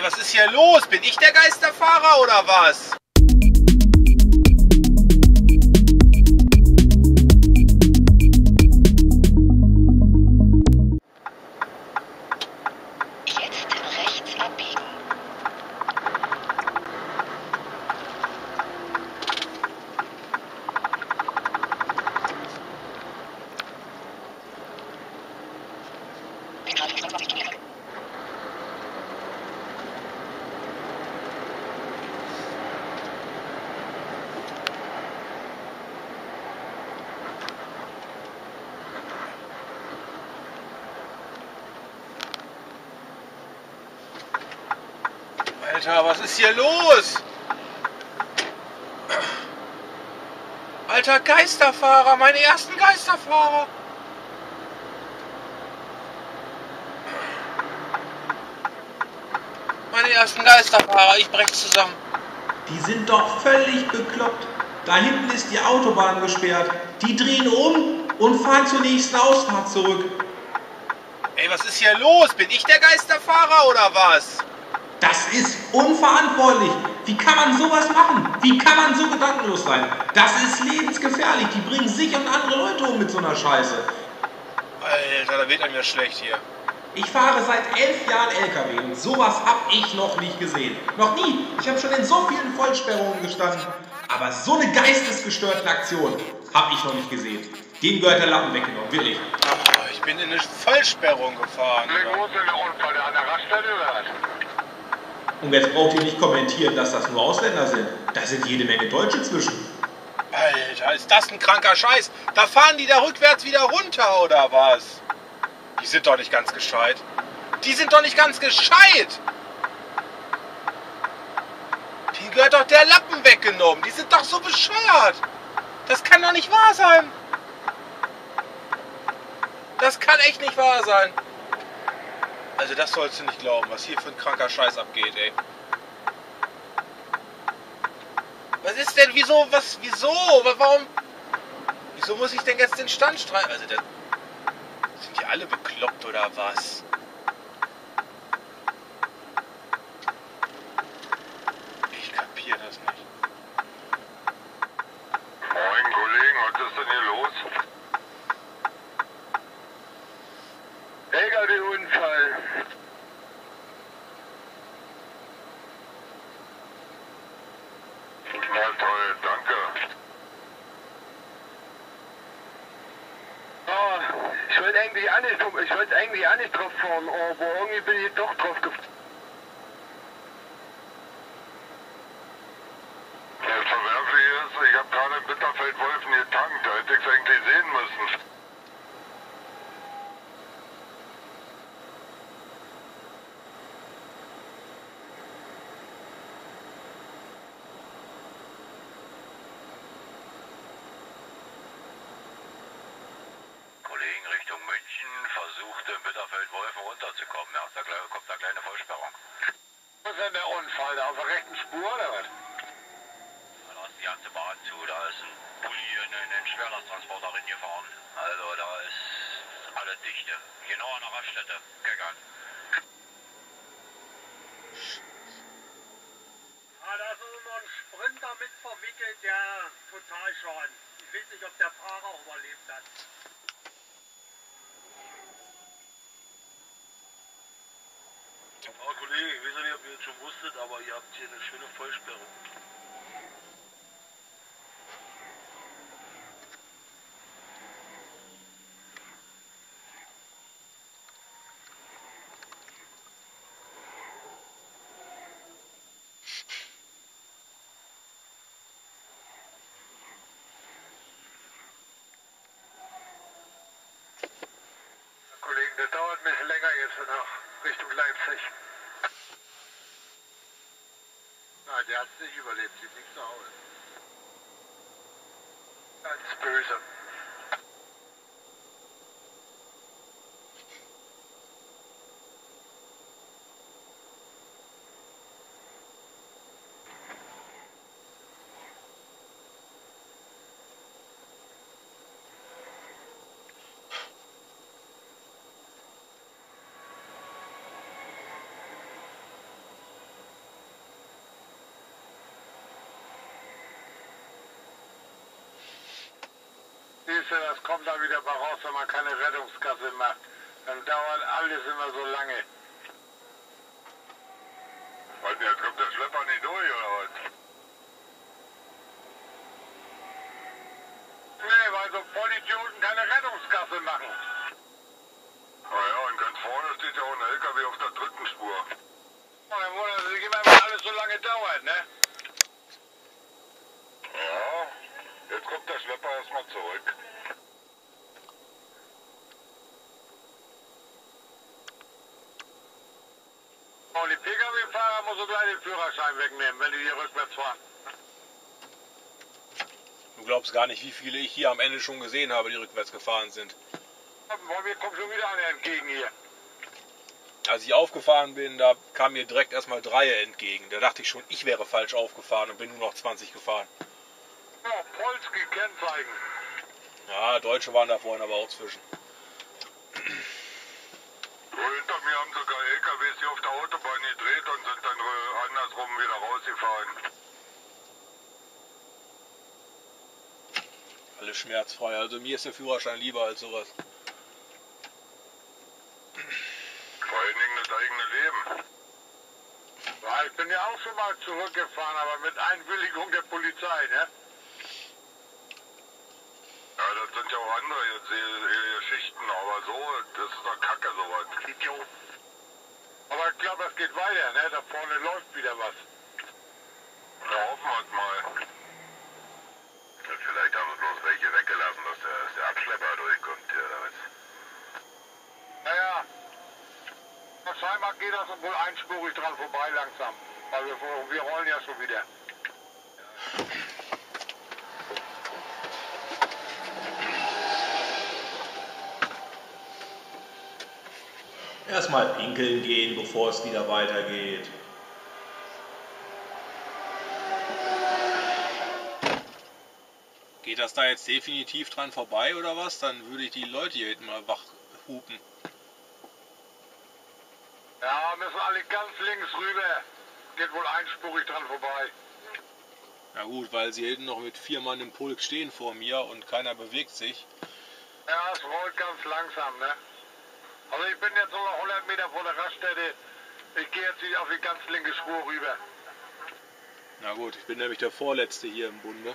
was ist hier los? Bin ich der Geisterfahrer oder was? Jetzt rechts abbiegen. Alter, was ist hier los? Alter, Geisterfahrer, meine ersten Geisterfahrer. Meine ersten Geisterfahrer, ich brech zusammen. Die sind doch völlig bekloppt. Da hinten ist die Autobahn gesperrt. Die drehen um und fahren zur nächsten Ausfahrt zurück. Ey, was ist hier los? Bin ich der Geisterfahrer oder was? Das ist unverantwortlich. Wie kann man sowas machen? Wie kann man so gedankenlos sein? Das ist lebensgefährlich. Die bringen sich und andere Leute um mit so einer Scheiße. Alter, da wird einem ja schlecht hier. Ich fahre seit 11 Jahren LKW und sowas hab ich noch nicht gesehen. Noch nie. Ich habe schon in so vielen Vollsperrungen gestanden. Aber so eine geistesgestörte Aktion habe ich noch nicht gesehen. Dem gehört der Lappen weggenommen, wirklich. Ich bin in eine Vollsperrung gefahren. Wie groß ist der Unfall an der Raststätte oder was? Und jetzt braucht ihr nicht kommentieren, dass das nur Ausländer sind. Da sind jede Menge Deutsche zwischen. Alter, ist das ein kranker Scheiß? Da fahren die da rückwärts wieder runter, oder was? Die sind doch nicht ganz gescheit. Die sind doch nicht ganz gescheit! Die gehört doch der Lappen weggenommen. Die sind doch so bescheuert. Das kann doch nicht wahr sein. Das kann echt nicht wahr sein. Also das sollst du nicht glauben, was hier für ein kranker Scheiß abgeht, ey. Was ist denn, wieso, warum, wieso muss ich denn jetzt den Stand streichen? Also, sind die alle bekloppt oder was? Ich kapiere das nicht. Moin Kollegen, was ist denn hier los? LKW-Unfall. Na toll, danke. Ich wollte eigentlich auch nicht drauf fahren, aber irgendwie bin ich doch drauf gefahren. Das Verwerfliche ist, ich habe gerade in Bitterfeld-Wolfen getankt, da hätte ich es eigentlich sehen müssen. Kollegen Richtung München versucht in Bitterfeld-Wolfen runterzukommen. Ja, da kommt eine kleine Vollsperrung. Was ist denn der Unfall? Da auf der rechten Spur oder was? Da ist die ganze Bahn zu. Da ist ein Bulli in einen Schwerlasttransporter reingefahren. Also da ist alles dichte. Genau an der Raststätte. Gegangen. Da ist noch ein Sprinter mit verwickelt, der total schaden. Ich weiß nicht, ob der Fahrer überlebt hat. Kollege, ich weiß nicht, ob ihr das schon wusstet, aber ihr habt hier eine schöne Vollsperrung. Kollegen, das dauert ein bisschen länger jetzt nach Richtung Leipzig. Nein, der hat es nicht überlebt, sieht nicht so aus. Ganz böse. Siehst du, das kommt dann wieder mal raus, wenn man keine Rettungsgasse macht. Dann dauert alles immer so lange. Was, jetzt kommt der Schlepper nicht durch, oder was? Nee, weil so Vollidioten keine Rettungsgasse machen. Naja, und ganz vorne steht ja auch ein LKW auf der dritten Spur. Und dann wundern sie sich immer, wenn alles so lange dauert, ne? Ja, jetzt kommt der Schlepper erstmal zurück. Und die Pkw-Fahrer muss so gleich den Führerschein wegnehmen, wenn die hier rückwärts fahren. Du glaubst gar nicht, wie viele ich hier am Ende schon gesehen habe, die rückwärts gefahren sind. Bei mir kommt schon wieder einer entgegen hier. Als ich aufgefahren bin, da kamen mir direkt erstmal 3 entgegen. Da dachte ich schon, ich wäre falsch aufgefahren und bin nur noch 20 gefahren. Ja, Polski Kennzeichen. Ja, Deutsche waren da vorhin aber auch zwischen. Hinter mir haben sogar LKWs hier auf der Autobahn gedreht und sind dann andersrum wieder rausgefahren. Alles schmerzfrei. Also mir ist der Führerschein lieber als sowas. Vor allen Dingen das eigene Leben. Ja, ich bin ja auch schon mal zurückgefahren, aber mit Einwilligung der Polizei, ne? Ja, das sind ja auch andere jetzt Geschichten, aber so, das ist doch Kacke sowas. Idiot. Aber ich glaube, es geht weiter, ne? Da vorne läuft wieder was. Ja, hoffen wir es mal. Vielleicht haben wir bloß welche weggelassen, dass der Abschlepper durchkommt hier, oder was? Naja, scheinbar geht das wohl einspurig dran vorbei langsam. Weil wir rollen ja schon wieder. Erstmal pinkeln gehen, bevor es wieder weitergeht. Geht das da jetzt definitiv dran vorbei oder was? Dann würde ich die Leute hier hinten mal wach hupen. Ja, müssen alle ganz links rüber. Geht wohl einspurig dran vorbei. Na gut, weil sie hinten noch mit 4 Mann im Pulk stehen vor mir und keiner bewegt sich. Ja, es rollt ganz langsam, ne? Also ich bin jetzt noch 100 Meter vor der Raststätte. Ich gehe jetzt hier auf die ganz linke Spur rüber. Na gut, ich bin nämlich der Vorletzte hier im Bunde.